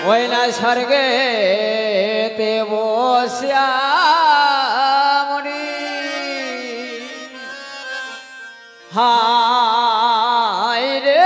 ওই না স্বর্গে তে বসিয়ামণি হায় রে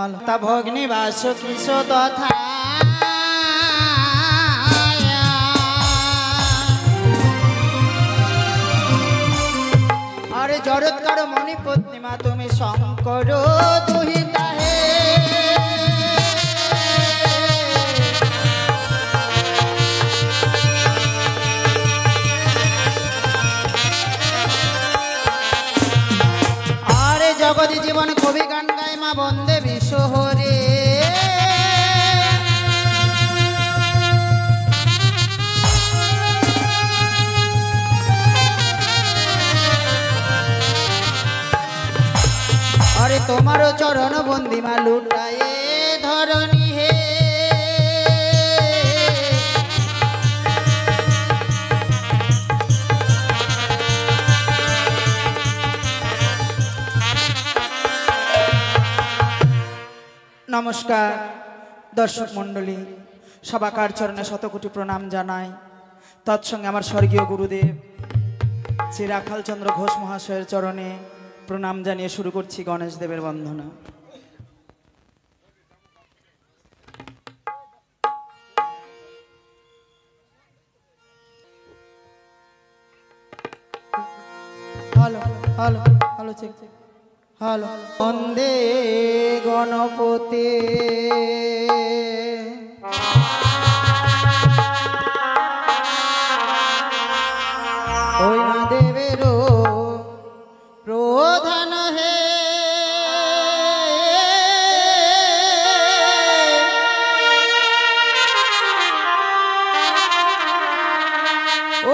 ভালো তা ভগ্নি বাস কিস তথা আরে জড়ৎকার মণিপত্নী মা তুমি শঙ্কর দুহিতা হে আরে জগৎ জীবন কবি গান গায় মা বন্দে বিশ্বহরে আরে তোমার চরণ বন্দিমা লুটায়ে ধরণী হে নমস্কার দর্শক মণ্ডলী সবাকার চরণে শতকোটি প্রণাম জানাই তৎসঙ্গে আমার স্বর্গীয় গুরুদেব শ্রী রাখাল চন্দ্র ঘোষ মহাশয়ের চরণে প্রণাম জানিয়ে শুরু করছি গণেশ দেবের বন্দনা। Hello hello hello check hello বন্দে গণপতি ওই না দেবেরও প্রধান হে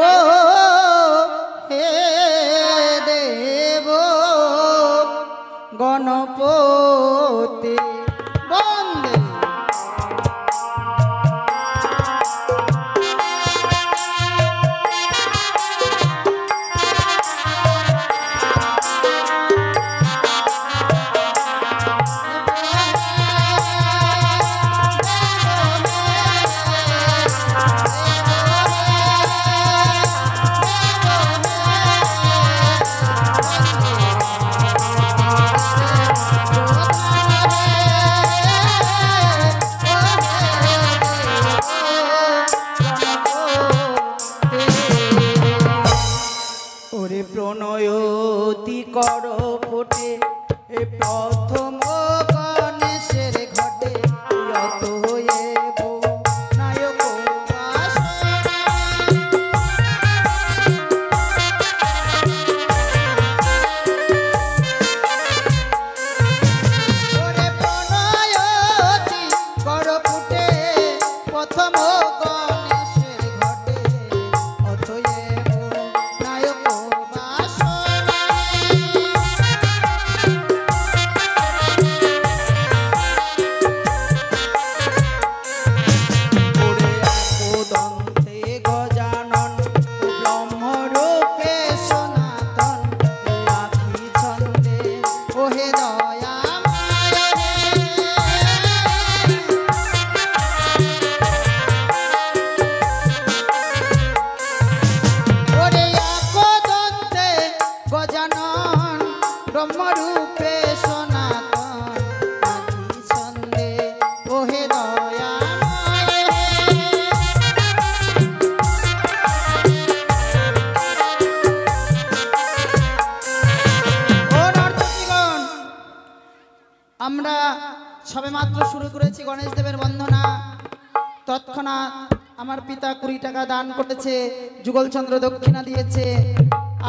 ও হে দেব গণপতি বন্দে প্রণয়তি কর ফোটে এ প্রথম গণেশের ঘটে যত হয়েব নায়ক ওরে প্রণয়তি কর ফোটে প্রথম গণেশের ঘটে অতএব নায়ক আমরা সবেমাত্র শুরু করেছি গণেশ দেবের বন্দনা। তৎক্ষণাৎ আমার পিতা 20 টাকা দান করেছে, যুগলচন্দ্র দক্ষিণা দিয়েছে।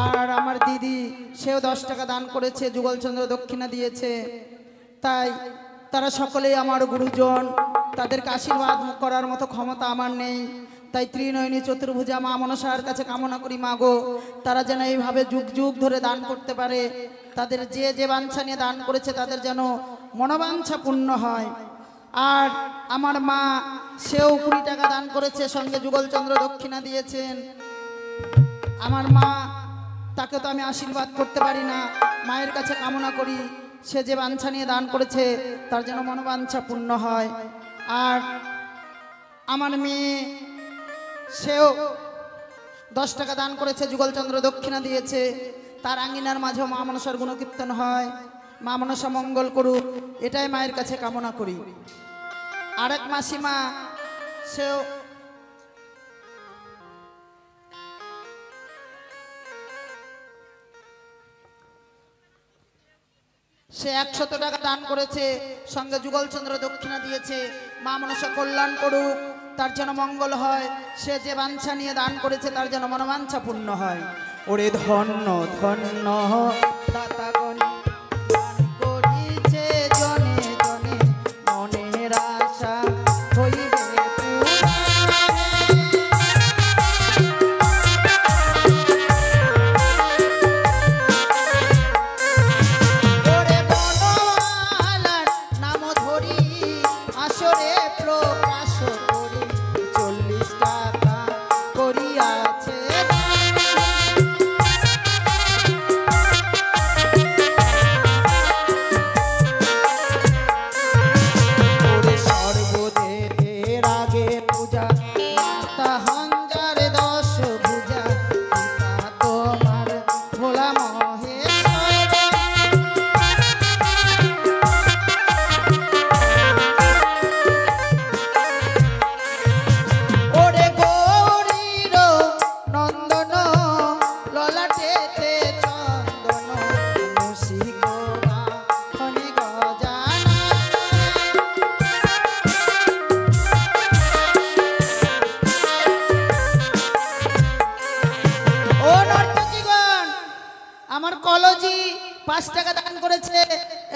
আর আমার দিদি সেও 10 টাকা দান করেছে, যুগলচন্দ্র দক্ষিণা দিয়েছে। তাই তারা সকলেই আমার গুরুজন, তাদেরকে আশীর্বাদ করার মতো ক্ষমতা আমার নেই। তাই ত্রিনয়নী চতুর্ভুজা মা মনসার কাছে কামনা করি, মাগো তারা যেন এইভাবে যুগ যুগ ধরে দান করতে পারে। তাদের যে যে বাঞ্ছা নিয়ে দান করেছে তাদের যেন মনোবাঞ্ছা পূর্ণ হয়। আর আমার মা সেও 20 টাকা দান করেছে, সঙ্গে যুগলচন্দ্র দক্ষিণা দিয়েছেন। আমার মা, তাকে তো আমি আশীর্বাদ করতে পারি না, মায়ের কাছে কামনা করি সে যে বাঞ্ছা নিয়ে দান করেছে তার যেন মনোবাঞ্ছা পূর্ণ হয়। আর আমার মেয়ে সেও 10 টাকা দান করেছে, যুগলচন্দ্র দক্ষিণা দিয়েছে। তার আঙ্গিনার মাঝেও মা মনসার গুণকীর্তন হয়। মা মনসা মঙ্গল করুক, এটাই মায়ের কাছে কামনা করি। আরেক মাসিমা সেও সে 100 টাকা দান করেছে, সঙ্গে যুগলচন্দ্র দক্ষিণা দিয়েছে। মা মনসা কল্যাণ করুক, তার যেন মঙ্গল হয়। সে যে বাঞ্ছা নিয়ে দান করেছে তার যেন মনোবাঞ্ছা পূর্ণ হয়। ওরে ধন্য ধন্য দাতাগণ দান করিছে জনে জনে, মনের আশা হইবে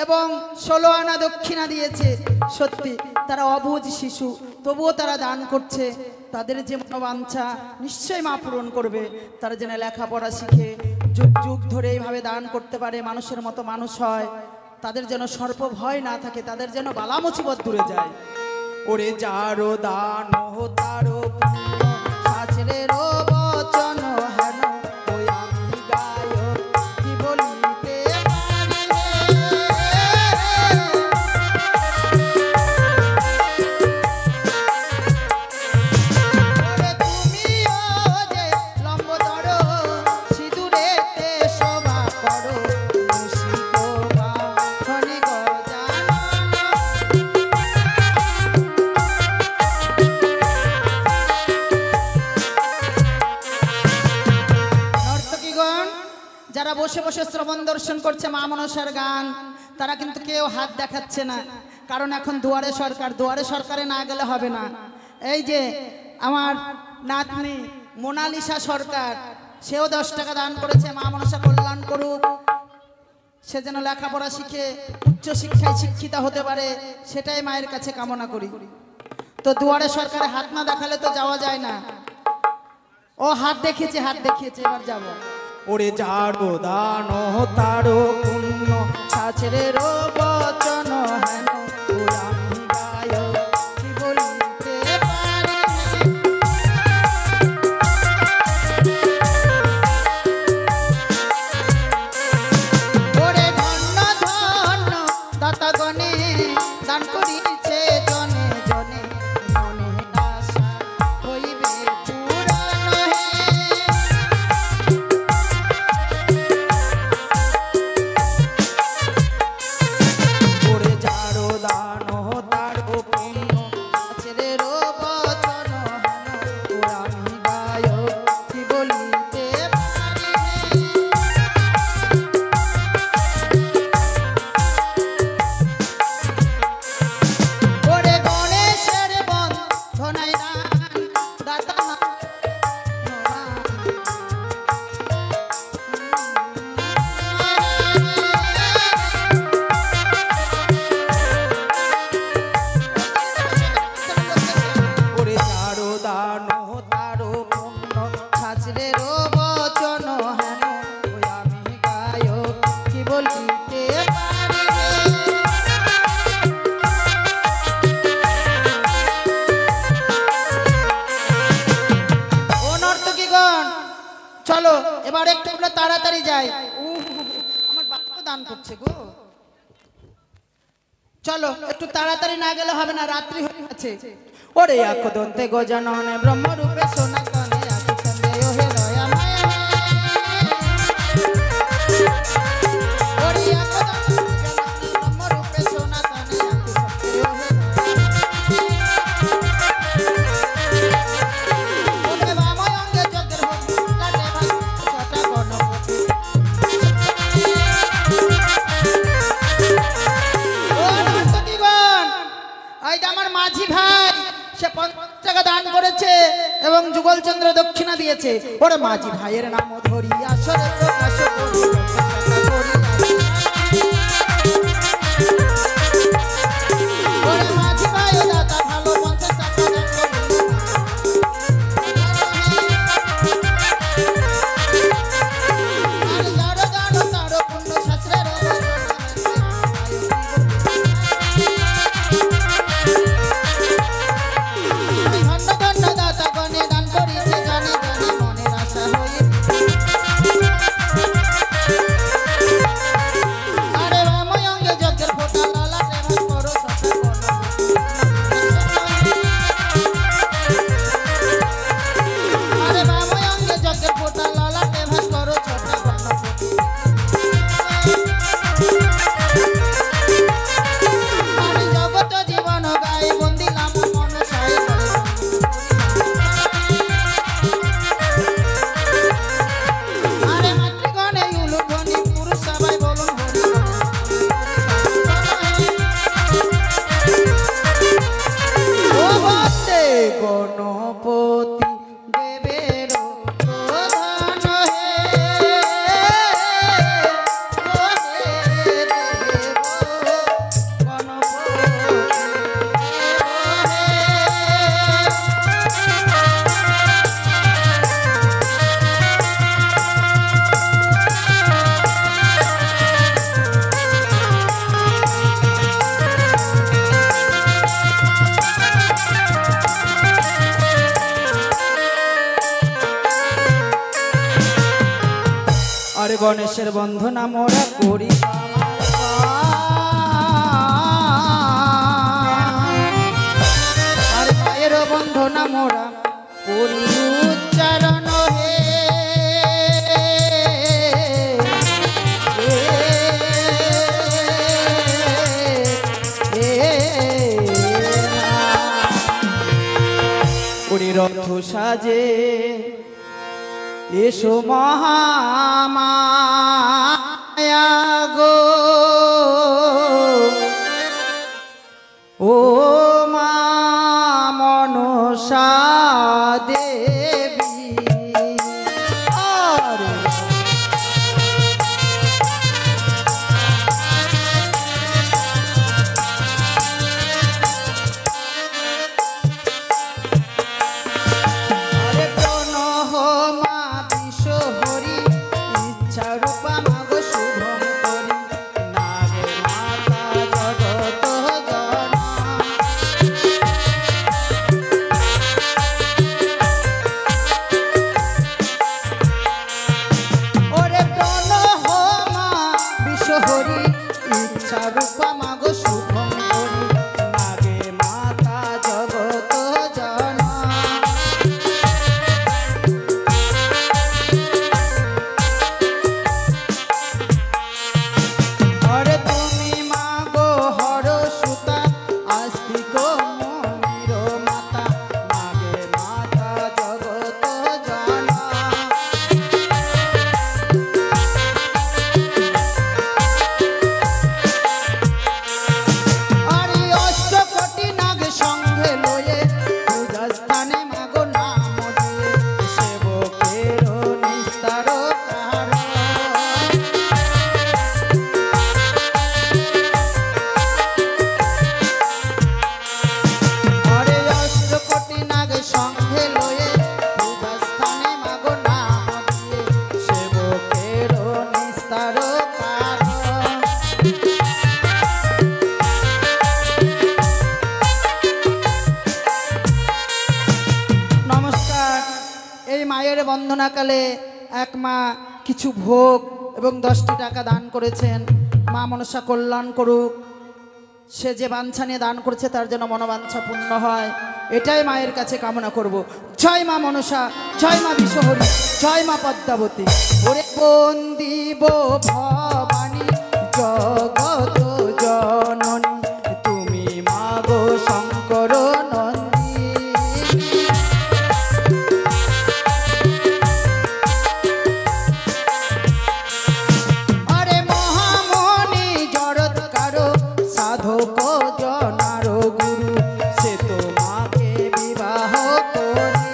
এবং 16 আনা দক্ষিণা দিয়েছে। সত্যি তারা অবুঝ শিশু, তবুও তারা দান করছে। তাদের যে মনোবাঞ্ছা নিশ্চয়ই মা পূরণ করবে। তারা যেন লেখাপড়া শিখে যুগ যুগ ধরে এইভাবে দান করতে পারে, মানুষের মতো মানুষ হয়। তাদের যেন সর্প ভয় না থাকে, তাদের যেন বালা মুসিবত দূরে যায়। ওরে যারো দান তারো সাচরের বচন হেন, ওই আমি গায়ক কি বলিতে বসে বসে শ্রবণ দর্শন করছে মা মনসার গান, তারা কিন্তু কেউ হাত দেখাচ্ছে না। কারণ এখন দুয়ারে সরকার, দুয়ারে সরকারে না গেলে হবে না। এই যে আমার নাতনি মোনালিসা সরকার, সেও 10 টাকা দান করেছে। মা মনসা কল্যাণ করুক, সে যেন লেখাপড়া শিখে উচ্চ শিক্ষায় শিক্ষিতা হতে পারে, সেটাই মায়ের কাছে কামনা করি। তো দুয়ারে সরকারে হাত না দেখালে তো যাওয়া যায় না। ও হাত দেখিয়েছে, হাত দেখিয়েছে, এবার যাবো। ওরে যারো দান তারো পুণ্য সাচরের বচন হেন, ওই আমি গায়ক কি বলিতে পারি। ওরে ধন্য ধন্য দাতাগণে দান করিছে জনে জনে, মনে আশা হইবে পূরণ হে। চলো এবার একটু আমরা তাড়াতাড়ি যাই। আমার বাবা দান করছে গো, চলো একটু তাড়াতাড়ি না গেলে হবে না, রাত্রি হয়ে গেছে। ওরে আকদন্তে গজাননে ব্রহ্মরূপে সনাতনে আকিচন্দে ওহে দয়া মায়া। ওরে আকদন্তে এবং যুগলচন্দ্র দক্ষিণা দিয়েছে। ওরে মাঝি ভাইয়ের নাম ধরি আসরে প্রকাশ করি, ওরে মাঝি ভাই দাতা ভালো 50 টাকা দান করি। আর যার দান তার পুণ্য শাস্ত্রের ধন্য ধন্য দাতা গণে দান করিছে জানি জানি মনের আশা হয়ে। আরে রাময় অঙ্গে যজ্ঞের ফোঁটা লালাটে ভাস করো সখা বলো। আরে রাময় অঙ্গে যজ্ঞের ফোঁটা লালাটে ভাস করো সখা বলো। আরে জগত জীবন গাই বন্দিলাম মন সাই বলে। আরে মাতৃগণে উলুধ্বনি পুরুষ সবাই বলুন হরি হরি। ও ভক্তে গণপতি দেবের প্রধান হে, ও হে দেব গণপতি আরে গণেশের বন্ধনা মোরা করি আর মায়ের বন্ধনা মোরা করি উচ্চারণ হে। ওরে রথ সাজে এসো মহামায়া গো, ও মা মনসা দেবী। আরে আরে প্রণহ মা বিশ্বহরি ইচ্ছা রূপা মাগো শুভম করি নাগে মাতা জগত জনা। ওরে প্রণহ মা বিশ্বহরি ইচ্ছা রূপা মাগো শুভম করি নাগে মাতা জগত জনা। আরে তুমি মাগো হর সুতা আস্তিক মনির মাতা নাগে মাতা জগত জনা। আরে অষ্টকোটি নাগ সঙ্গে লয়ে পূজা স্থানে মাগো নাম দিয়ে সেবকের নিস্তার কারণ। আরে অষ্টকোটি নাগ সঙ্গে লয়ে পূজা স্থানে মাগো নাম দিয়ে সেবকের নিস্তার কারণ। নমস্কার। এই মায়ের বন্দনাকালে এক মা কিছু ভোগ এবং 10টি টাকা দান করেছেন। মা মনসা কল্যাণ করুক, সে যে বাঞ্ছা নিয়ে দান করেছে তার যেন মনোবাঞ্ছা পূর্ণ হয়, এটাই মায়ের কাছে কামনা করব। জয় মা মনসা, জয় মা বিশ্বহরি, জয় মা পদ্মাবতী। ওরে বন্দিব ভবানী জগত জননী তুমি মাগো শঙ্কর নন্দিনী। আরে মহামণি জড়ৎকার সাধক জনার গুরু সে তোমাকে বিবাহ করি।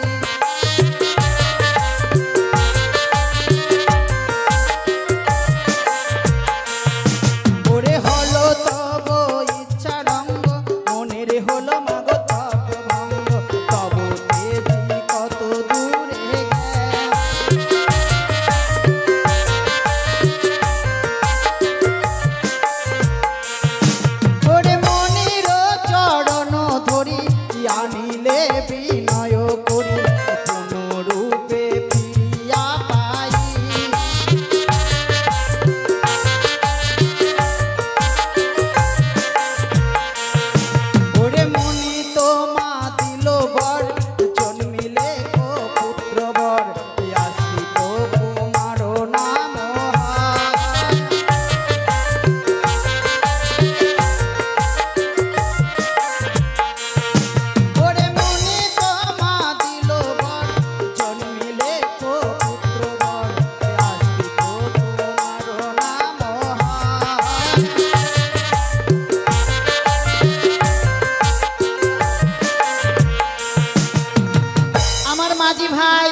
ভাই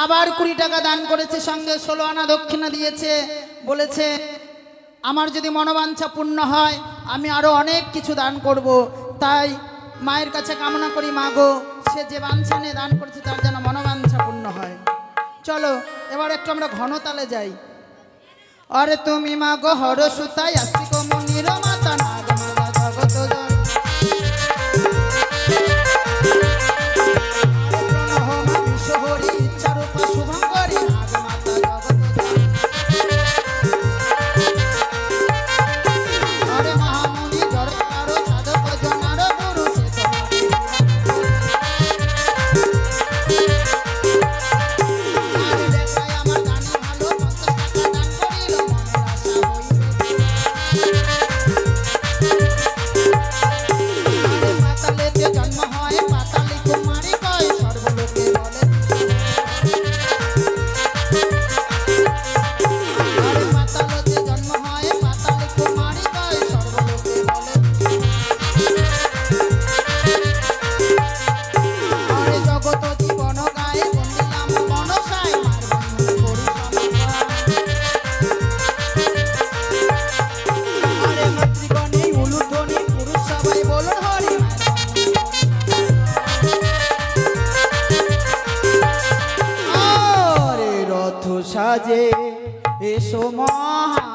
আবার 20 টাকা দান করেছে, সঙ্গে 16 আনা দক্ষিণা দিয়েছে। বলেছে আমার যদি মনোবাঞ্ছা পূর্ণ হয় আমি আরো অনেক কিছু দান করব। তাই মায়ের কাছে কামনা করি, মা গো, সে যে বাঞ্ছা নিয়ে দান করেছে তার যেন মনোবাঞ্ছা পূর্ণ হয়। চলো এবার একটু আমরা ঘনতালে যাই। আরে তুমি মা গো হর সুতাই আস্তিক মনির মাতা নাগ মাতা জগত জয়। সাজে এসো মহা